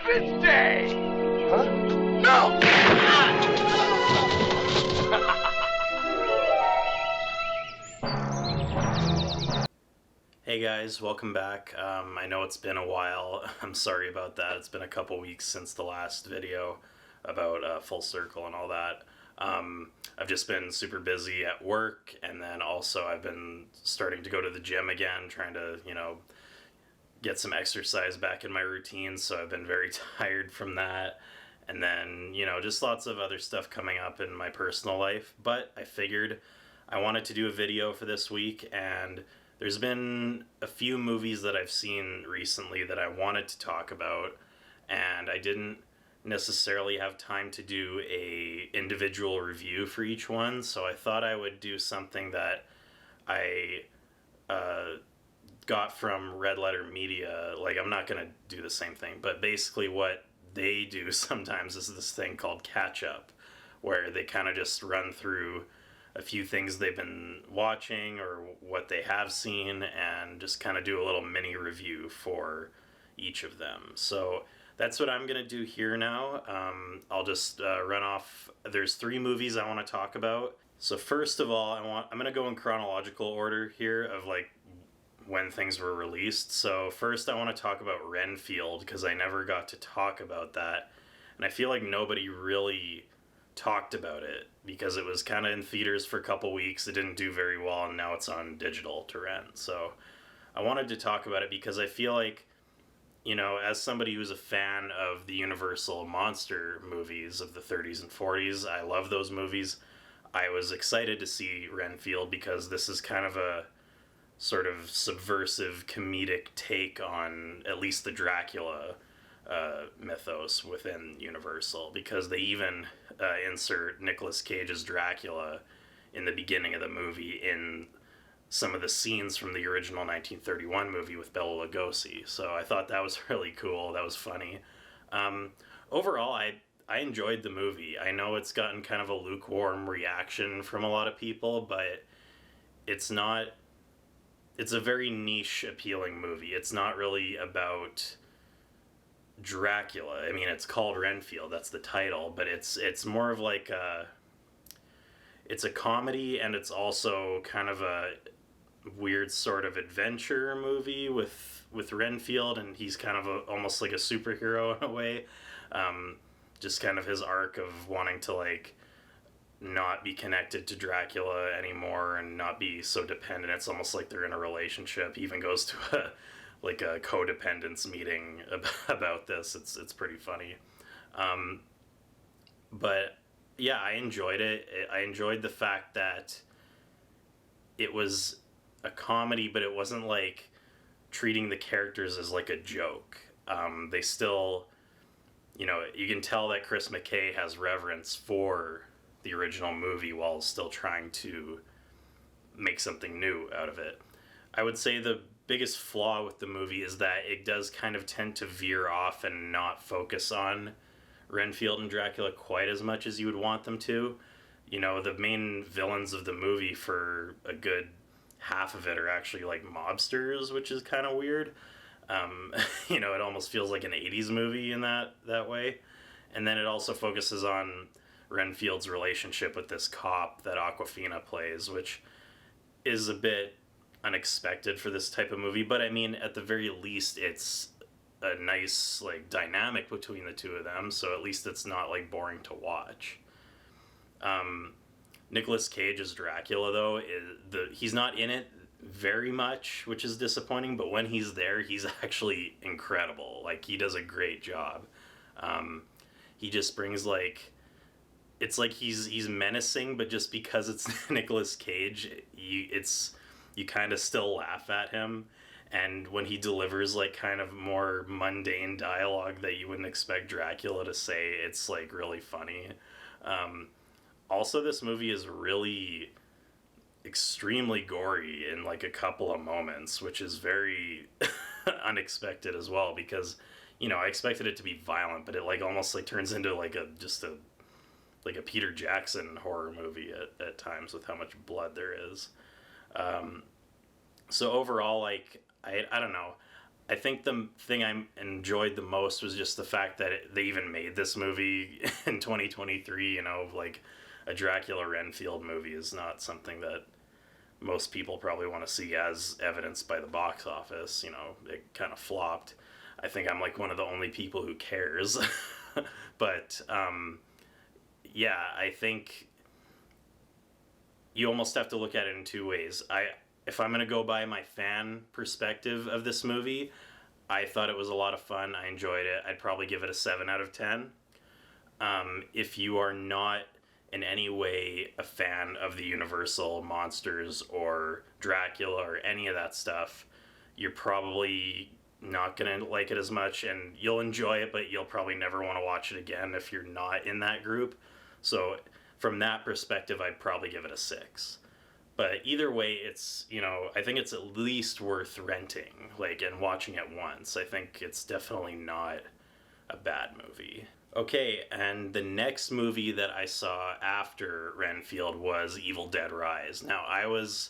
Independence Day! Huh? No! Hey guys, welcome back. I know it's been a while. I'm sorry about that. It's been a couple weeks since the last video about Full Circle and all that. I've just been super busy at work, and then also I've been starting to go to the gym again, trying to, get some exercise back in my routine, so I've been very tired from that. And then, just lots of other stuff coming up in my personal life. But I figured I wanted to do a video for this week, and there's been a few movies that I've seen recently that I wanted to talk about, and I didn't necessarily have time to do a individual review for each one, so I thought I would do something that I got from Red Letter Media. Like, I'm not going to do the same thing, but basically what they do sometimes is this thing called Catch Up, where they kind of just run through a few things they've been watching or what they have seen and just kind of do a little mini review for each of them. So that's what I'm going to do here now. I'll just run off. There's 3 movies I want to talk about. So first of all, I'm going to go in chronological order here of like when things were released. So first I want to talk about Renfield, because I never got to talk about that. And I feel like nobody really talked about it because it was kind of in theaters for a couple weeks. It didn't do very well, and now it's on digital to rent. So I wanted to talk about it because I feel like, as somebody who's a fan of the Universal monster movies of the 30s and 40s, I love those movies. I was excited to see Renfield because this is kind of a sort of subversive comedic take on at least the Dracula mythos within Universal, because they even insert Nicolas Cage's Dracula in the beginning of the movie in some of the scenes from the original 1931 movie with Bela Lugosi. So I thought that was really cool. That was funny. Overall, I enjoyed the movie. I know it's gotten kind of a lukewarm reaction from a lot of people, but it's a very niche, appealing movie. It's not really about Dracula. I mean, it's called Renfield, that's the title, but it's more of like it's a comedy, and it's also kind of a weird sort of adventure movie with Renfield, and he's kind of almost like a superhero in a way. Just kind of his arc of wanting to like not be connected to Dracula anymore and not be so dependent. It's almost like they're in a relationship. He even goes to a codependence meeting about this. It's pretty funny. But yeah, I enjoyed it. I enjoyed the fact that it was a comedy, but it wasn't like treating the characters as like a joke. They still, you can tell that Chris McKay has reverence for the original movie while still trying to make something new out of it. I would say the biggest flaw with the movie is that it does kind of tend to veer off and not focus on Renfield and Dracula quite as much as you would want them to. The main villains of the movie for a good half of it are actually like mobsters, which is kind of weird. It almost feels like an 80s movie in that way. And then it also focuses on Renfield's relationship with this cop that Awkwafina plays, which is a bit unexpected for this type of movie, but I mean, at the very least, it's a nice like dynamic between the two of them, so at least it's not like boring to watch. Nicolas Cage as Dracula, though, he's not in it very much, which is disappointing, but when he's there, he's actually incredible. Like, he does a great job. He just brings like, it's like he's menacing, but just because it's Nicolas Cage, you kind of still laugh at him. And when he delivers like kind of more mundane dialogue that you wouldn't expect Dracula to say, it's like really funny. Also, this movie is really extremely gory in like a couple of moments, which is very unexpected as well, because I expected it to be violent, but it like almost like turns into like a Peter Jackson horror movie at times with how much blood there is. So overall, like, I don't know. I think the thing I enjoyed the most was just the fact that they even made this movie in 2023. You know, like a Dracula Renfield movie is not something that most people probably want to see, as evidenced by the box office. You know, it kind of flopped. I think I'm like one of the only people who cares. But yeah, I think you almost have to look at it in two ways. If I'm going to go by my fan perspective of this movie, I thought it was a lot of fun. I enjoyed it. I'd probably give it a 7 out of 10. If you are not in any way a fan of the Universal monsters or Dracula or any of that stuff, you're probably not going to like it as much, and you'll enjoy it, but you'll probably never want to watch it again if you're not in that group. So from that perspective, I'd probably give it a 6. But either way, it's, you know, I think it's at least worth renting, like, and watching it once. I think it's definitely not a bad movie. Okay, and the next movie that I saw after Renfield was Evil Dead Rise. Now, I was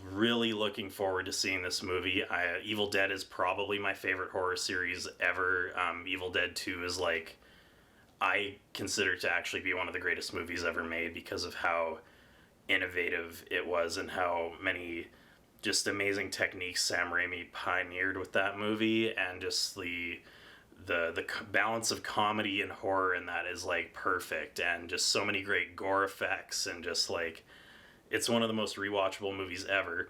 really looking forward to seeing this movie. Evil Dead is probably my favorite horror series ever. Evil Dead 2 is like, I consider to actually be one of the greatest movies ever made because of how innovative it was and how many just amazing techniques Sam Raimi pioneered with that movie, and just the balance of comedy and horror in that is like perfect, and just so many great gore effects, and just like it's one of the most rewatchable movies ever.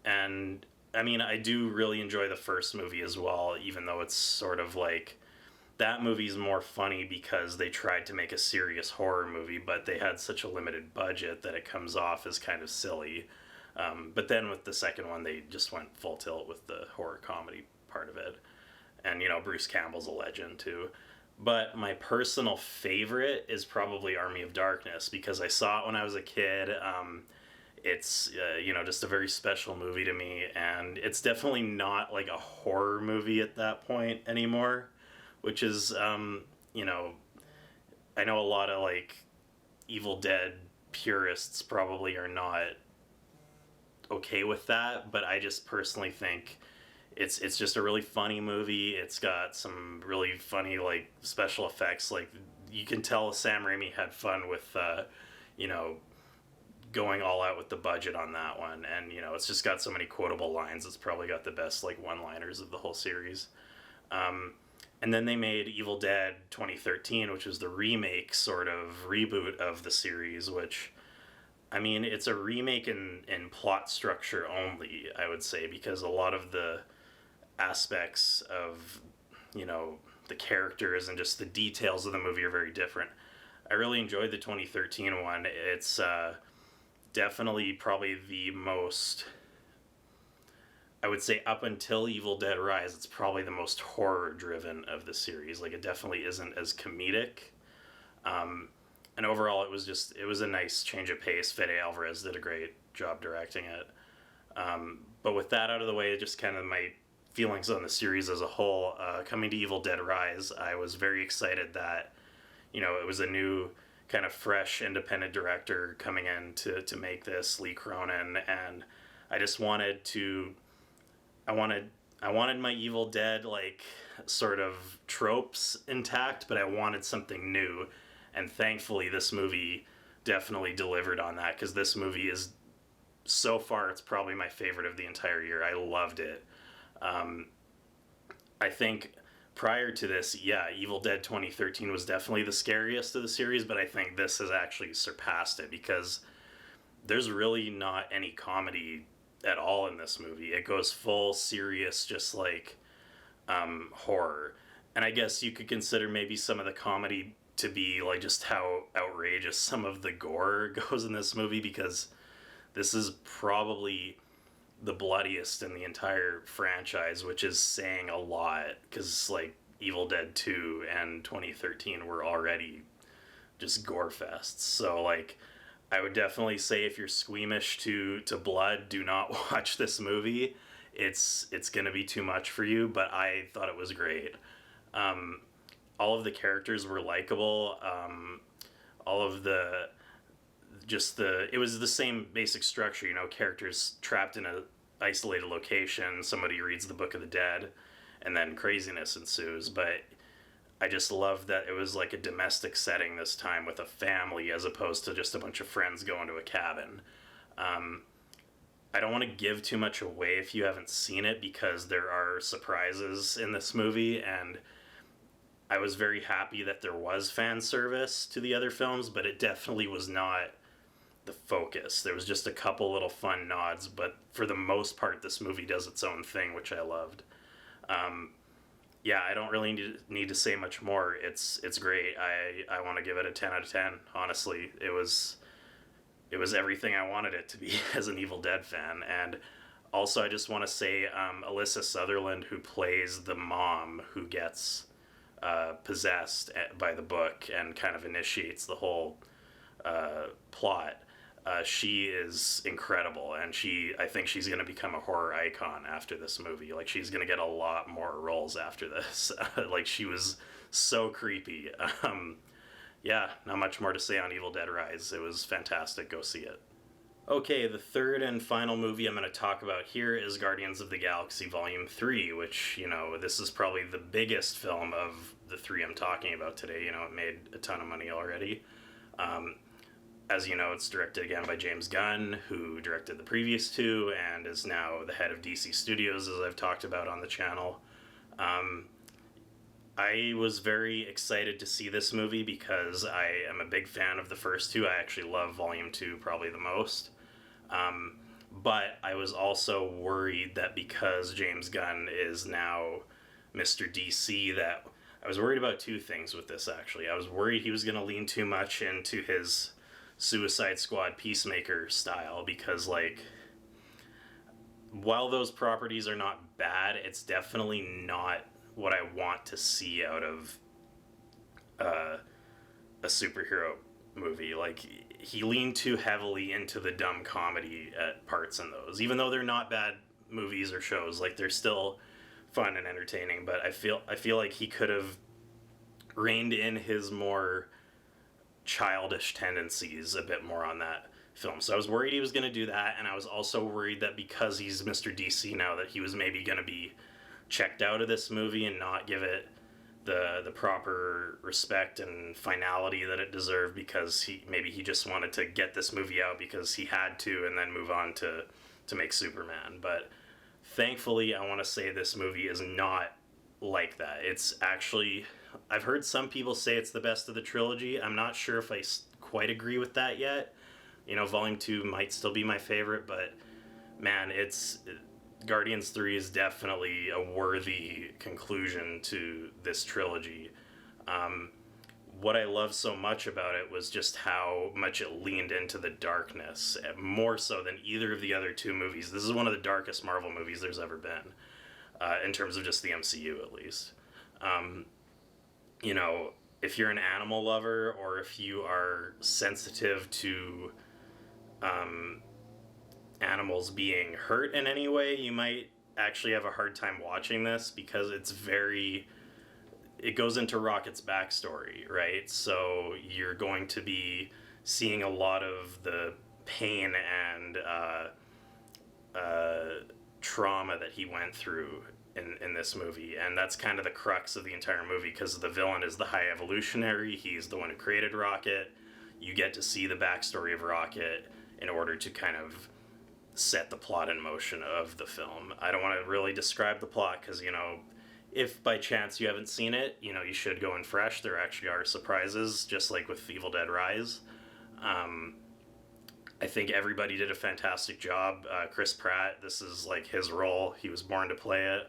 And I mean, I do really enjoy the first movie as well, even though it's sort of like that movie's more funny because they tried to make a serious horror movie, but they had such a limited budget that it comes off as kind of silly. But then with the second one, they just went full tilt with the horror comedy part of it. And, you know, Bruce Campbell's a legend too. But my personal favorite is probably Army of Darkness, because I saw it when I was a kid. It's, you know, just a very special movie to me. And it's definitely not like a horror movie at that point anymore, which is, you know, I know a lot of like Evil Dead purists probably are not okay with that, but I just personally think it's just a really funny movie. It's got some really funny like special effects. Like you can tell Sam Raimi had fun with, you know, going all out with the budget on that one, and you know it's just got so many quotable lines. It's probably got the best like one-liners of the whole series. And then they made Evil Dead 2013, which was the remake sort of reboot of the series, which, I mean, it's a remake in plot structure only, I would say, because a lot of the aspects of, you know, the characters and just the details of the movie are very different. I really enjoyed the 2013 one. It's definitely probably the most, I would say, up until Evil Dead Rise, it's probably the most horror driven of the series. Like, it definitely isn't as comedic. And overall, it was a nice change of pace. Fede Alvarez did a great job directing it. But with that out of the way, just kind of my feelings on the series as a whole, coming to Evil Dead Rise, I was very excited that, you know, it was a new kind of fresh independent director coming in to make this, Lee Cronin, and I just wanted to, I wanted my Evil Dead like sort of tropes intact, but I wanted something new, and thankfully this movie definitely delivered on that, because this movie is, so far, it's probably my favorite of the entire year. I loved it. I think prior to this, yeah, Evil Dead 2013 was definitely the scariest of the series, but I think this has actually surpassed it, because there's really not any comedy at all in this movie. It goes full serious, just like horror. And I guess you could consider maybe some of the comedy to be like just how outrageous some of the gore goes in this movie, because this is probably the bloodiest in the entire franchise, which is saying a lot, because like Evil Dead 2 and 2013 were already just gore fests. So like I would definitely say if you're squeamish to blood, do not watch this movie. It's gonna be too much for you, but I thought it was great. All of the characters were likable. All of it was the same basic structure, you know, characters trapped in a isolated location, somebody reads the Book of the Dead, and then craziness ensues. But I just love that it was like a domestic setting this time with a family as opposed to just a bunch of friends going to a cabin. I don't want to give too much away if you haven't seen it because there are surprises in this movie, and I was very happy that there was fan service to the other films, but it definitely was not the focus. There was just a couple little fun nods, but for the most part, this movie does its own thing, which I loved. Yeah, I don't really need to say much more. It's great. I want to give it a 10 out of 10. Honestly, it was everything I wanted it to be as an Evil Dead fan. And also, I just want to say Alyssa Sutherland, who plays the mom who gets possessed by the book and kind of initiates the whole plot. She is incredible, and I think she's going to become a horror icon after this movie. Like, she's going to get a lot more roles after this. Like, she was so creepy. Yeah, not much more to say on Evil Dead Rise. It was fantastic. Go see it. Okay, the third and final movie I'm going to talk about here is Guardians of the Galaxy Volume 3, which, this is probably the biggest film of the three I'm talking about today. It made a ton of money already. As you know, it's directed again by James Gunn, who directed the previous two and is now the head of DC Studios, as I've talked about on the channel. I was very excited to see this movie because I am a big fan of the first two. I actually love Volume 2 probably the most. But I was also worried that because James Gunn is now Mr. DC, that I was worried about two things with this, actually. I was worried he was going to lean too much into his Suicide Squad Peacemaker style because, while those properties are not bad, it's definitely not what I want to see out of a superhero movie. He leaned too heavily into the dumb comedy at parts in those, even though they're not bad movies or shows. They're still fun and entertaining, but I feel like he could have reined in his more childish tendencies a bit more on that film. So I was worried he was going to do that, and I was also worried that because he's Mr. DC now, that he was maybe going to be checked out of this movie and not give it the proper respect and finality that it deserved, because he just wanted to get this movie out because he had to and then move on to make Superman. But thankfully, I want to say this movie is not like that. It's actually, I've heard some people say it's the best of the trilogy. I'm not sure if I quite agree with that yet. Volume 2 might still be my favorite, but man, Guardians 3 is definitely a worthy conclusion to this trilogy. What I love so much about it was just how much it leaned into the darkness, more so than either of the other two movies. This is one of the darkest Marvel movies there's ever been, in terms of just the MCU at least. If you're an animal lover, or if you are sensitive to animals being hurt in any way, you might actually have a hard time watching this, because it goes into Rocket's backstory, right? So you're going to be seeing a lot of the pain and trauma that he went through in this movie, and that's kind of the crux of the entire movie, because the villain is the High Evolutionary. He's the one who created Rocket. You get to see the backstory of Rocket in order to kind of set the plot in motion of the film. I don't want to really describe the plot because, if by chance you haven't seen it, you should go in fresh. There actually are surprises, just like with Evil Dead Rise. I think everybody did a fantastic job. Chris Pratt, this is his role. He was born to play it.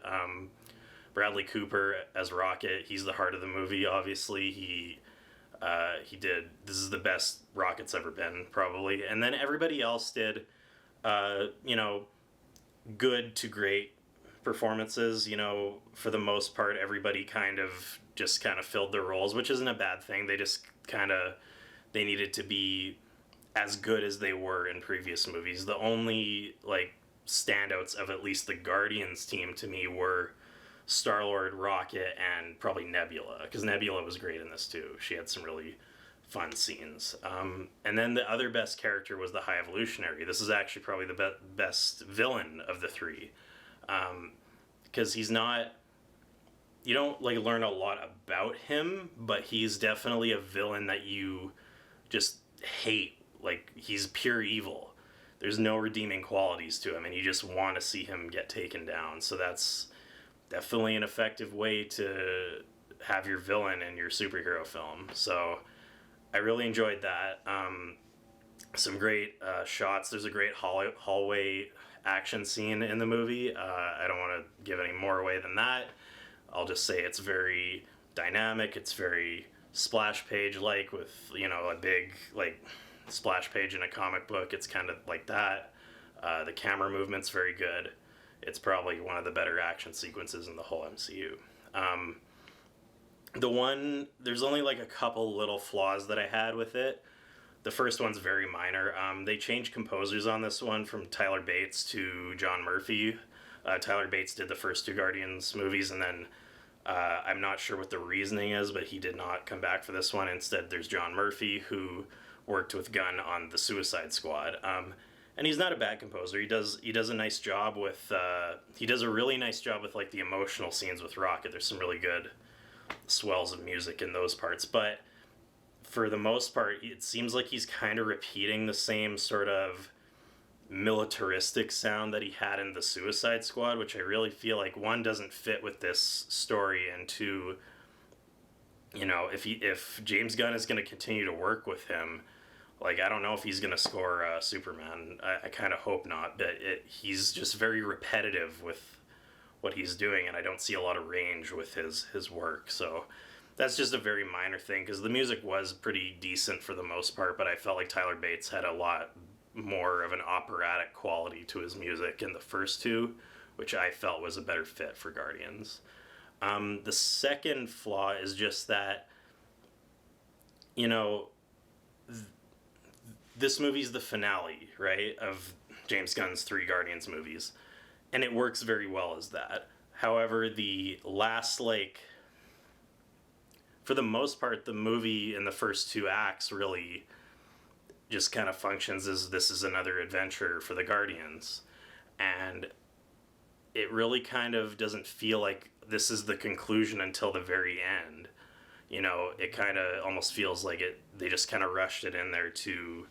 Bradley Cooper as Rocket, he's the heart of the movie, obviously. He this is the best Rocket's ever been, probably. And then everybody else did, good to great performances. For the most part, everybody kind of filled their roles, which isn't a bad thing. They just they needed to be as good as they were in previous movies. The only standouts of at least the Guardians team to me were Star-Lord, Rocket, and probably Nebula, because Nebula was great in this too. She had some really fun scenes. And then the other best character was the High Evolutionary. This is actually probably the best villain of the three, because he's not. You don't like learn a lot about him, but he's definitely a villain that you just hate. Like, he's pure evil. There's no redeeming qualities to him, and you just want to see him get taken down. So that's definitely an effective way to have your villain in your superhero film. So I really enjoyed that. Some great shots. There's a great hallway action scene in the movie. I don't want to give any more away than that. I'll just say it's very dynamic. It's very splash page like, with, you know, a big like splash page in a comic book. It's kind of like that. The camera movement's very good. It's probably one of the better action sequences in the whole MCU. There's only like a couple little flaws that I had with it. The first one's very minor. They changed composers on this one from Tyler Bates to John Murphy. Tyler Bates did the first two Guardians movies, and then I'm not sure what the reasoning is, but he did not come back for this one. Instead, there's John Murphy, who worked with Gunn on the Suicide Squad. And he's not a bad composer. He does a nice job with he does a really nice job with like the emotional scenes with Rocket. There's some really good swells of music in those parts, but for the most part, it seems like he's kind of repeating the same sort of militaristic sound that he had in the Suicide Squad, which I really feel like, one, doesn't fit with this story, and two, you know, if James Gunn is going to continue to work with him, like, I don't know if he's going to score Superman. I kind of hope not, but he's just very repetitive with what he's doing, and I don't see a lot of range with his work. So that's just a very minor thing, because the music was pretty decent for the most part, but I felt like Tyler Bates had a lot more of an operatic quality to his music in the first two, which I felt was a better fit for Guardians. The second flaw is just that, you know, this movie's the finale, right, of James Gunn's 3 Guardians movies, and it works very well as that. However, the last, like, for the most part, the movie in the first 2 acts really just kind of functions as this is another adventure for the Guardians, and it really kind of doesn't feel like this is the conclusion until the very end. You know, it kind of almost feels like they just kind of rushed it in there to,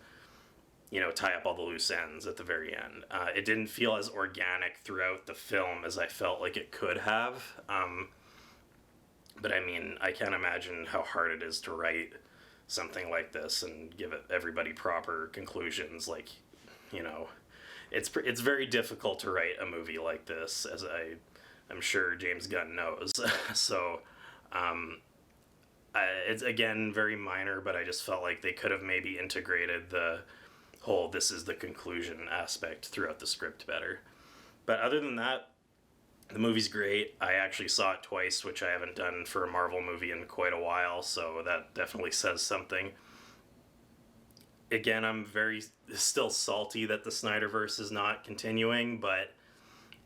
you know, tie up all the loose ends at the very end. It didn't feel as organic throughout the film as I felt like it could have. But I mean, I can't imagine how hard it is to write something like this and give everybody proper conclusions. Like, you know, it's very difficult to write a movie like this, as I'm sure James Gunn knows. So, it's, again, very minor, but I just felt like they could have maybe integrated the whole "this is the conclusion" aspect throughout the script better. But other than that, the movie's great. I actually saw it twice, which I haven't done for a Marvel movie in quite a while, so that definitely says something. Again, I'm still salty that the Snyderverse is not continuing, but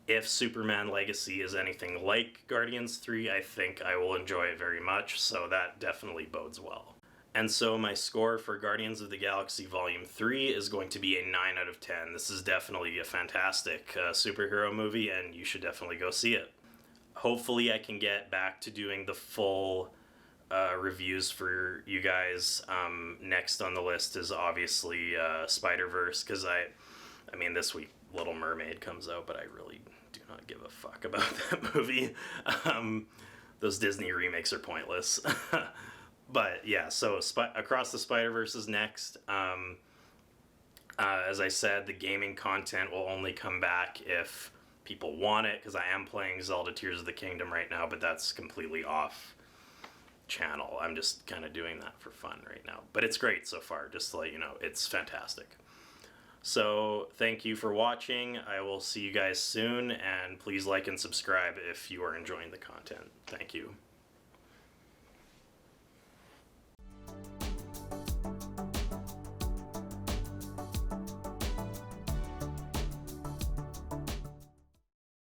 if Superman Legacy is anything like Guardians 3, I think I will enjoy it very much, so that definitely bodes well. And so my score for Guardians of the Galaxy Volume 3 is going to be a 9 out of 10. This is definitely a fantastic superhero movie, and you should definitely go see it. Hopefully I can get back to doing the full reviews for you guys. Next on the list is obviously Spider-Verse, because I mean, this week Little Mermaid comes out, but I really do not give a fuck about that movie. Those Disney remakes are pointless. But yeah, so Across the Spider-Verse is next. As I said, the gaming content will only come back if people want it, because I am playing Zelda Tears of the Kingdom right now, but that's completely off channel. I'm just kind of doing that for fun right now. But it's great so far, just to let you know. It's fantastic. So thank you for watching. I will see you guys soon, and please like and subscribe if you are enjoying the content. Thank you.